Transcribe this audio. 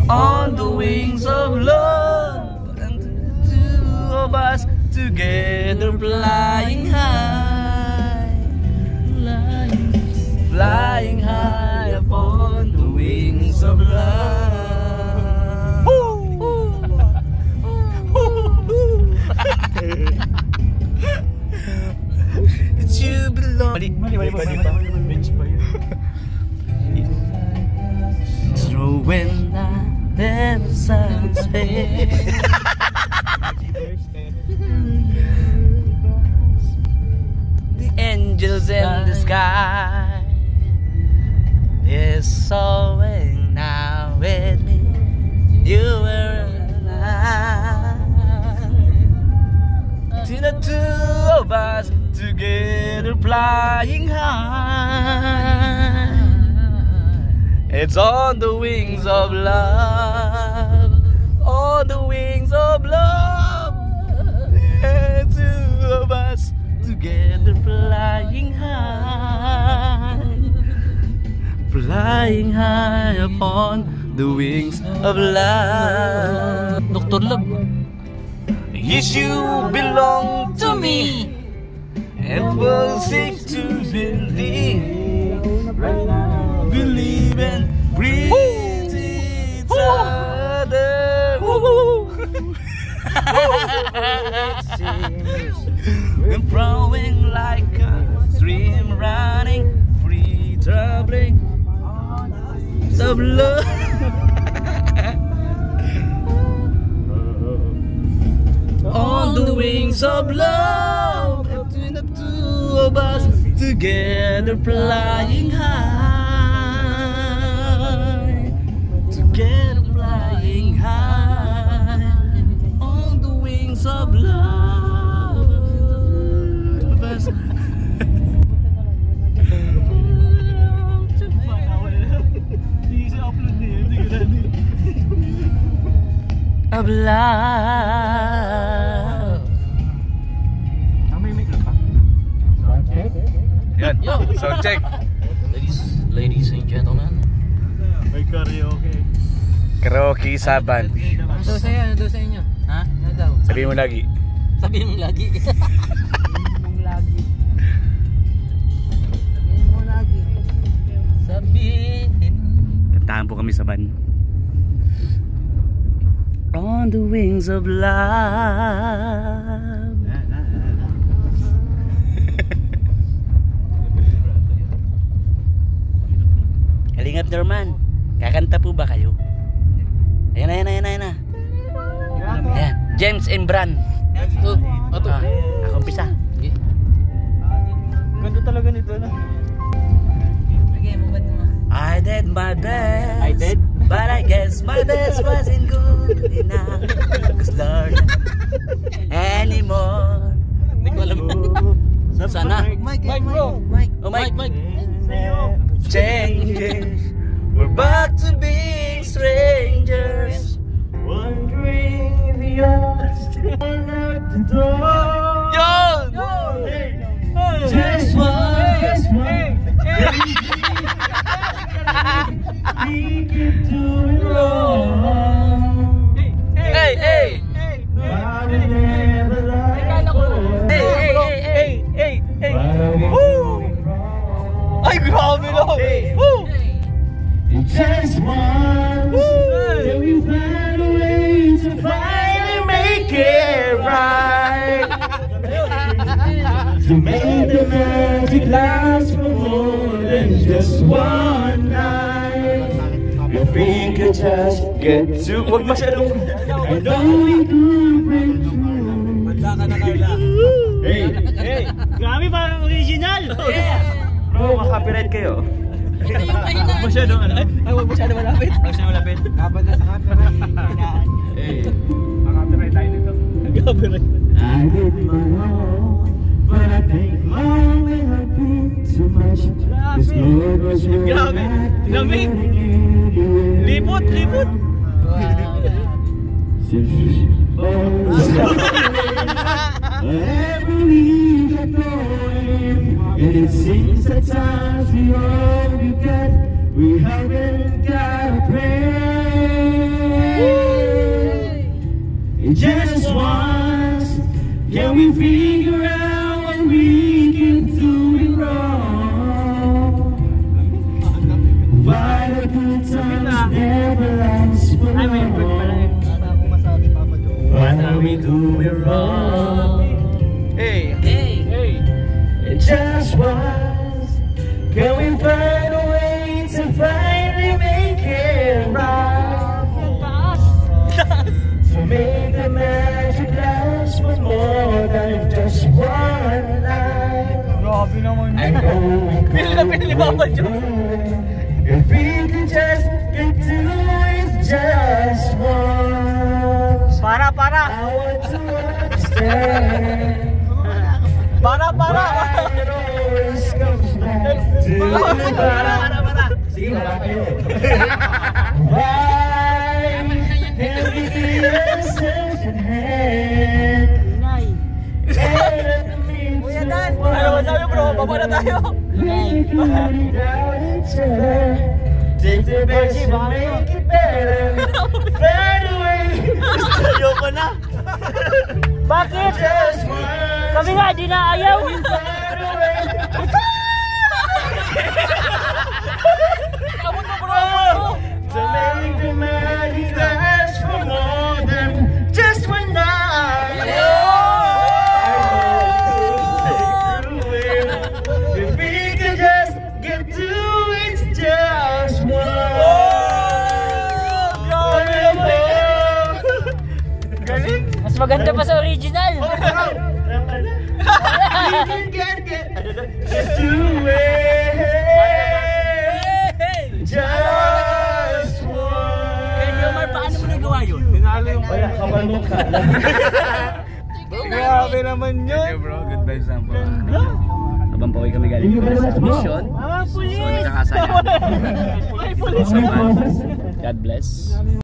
on the wings of love, and the two of us together flying high, flying high upon the wings of love. It's you belong. Through when I never sounds fair. The angels in the sky, they're soaring now with me. You were alive. To the two of us together flying high. It's on the wings of love, on the wings of love. The two of us together flying high, flying high upon the wings of love. Dr. Love, yes, you belong to me, and we'll seek to believe and breathe each other. We're flowing like a stream, running free, troubling of love. On the wings of love, between the two of us together flying high, together flying high, on the wings of love. Of love. Yan, sound check. Ladies and gentlemen. May karaoke. Karaoke Saban. Ano daw sa'yo? Ano daw sa inyo? Ha? Ano daw? Sabihin mo lagi. Sabihin mo lagi. Sabihin. Kantahan po kami Saban. On the wings of love. Kalingap Norman, kakanta po ba kayo? Ayan na. Ayan, James and Bran. Ito. Ako umpisa. Ganda talaga nito na. Lagay mo ba ito? I did my best. I did? But I guess my best wasn't good enough. Cause Lord, anymore. Hindi ko alam. Sana. Mike bro. Mike. Oh, Mike. Sa'yo. Changes. We're back to being strangers. Wondering if you're still at the door. Yo! Just one. We keep doing wrong. Hey! I will never lie. Hey! But I won't be wrong. Ay, grabe lang! Woo! Just once, then we find a way to finally make it right. To make the magic last for more than just one night. If we could just get to. Huwag masyadong. I know we could break through. Banda ka na Carla. Hey! Grabe parang original! Bro, makapiright kayo. Masyadong ano? Ay, huwag masyado malapit. Malapit. Kapag na sa copyright. Hey! Makapiright tayo dito. Copyright. I did my own, but I think mine may have been too much. This Lord was really Lamig! Lipot! Every week I go in, and it seems that times we all we got, we haven't got a prayer. just once. Can we figure out what we can do it wrong? Why the good times never last for long? Why do we do it wrong? Hey! And just once, can we find a way to finally make it right? To make the magic last for more than just one night. Grabe naman I know we Pili na pili ni Papa Joe. if we could just get to it just once. Para! I want to understand Para! why it always comes back to Para! Sige, wala kayo. Why can't we be ourselves in hand? Kuya Dan! Ano ba sabi bro? Baba na tayo! Take the best and make it better. Find a way. Ayoko na! Bakit? Just once. Kami nga, di na ayaw. Find a way. Abot mo bro! To make the magic last for more than just one night. If we could just get to it just once. Galing! Mas maganda pa sa original. We can get to it just once. Omar, paano mo nagawa yun? Tinalo yung Wala, kapal mo ka. Grabe naman yun! Okay bro, good vibes lang po. Habang pauwi kami galing sa mission. Ah, So pulis! nagkakasaya. Ay, pulis! God bless.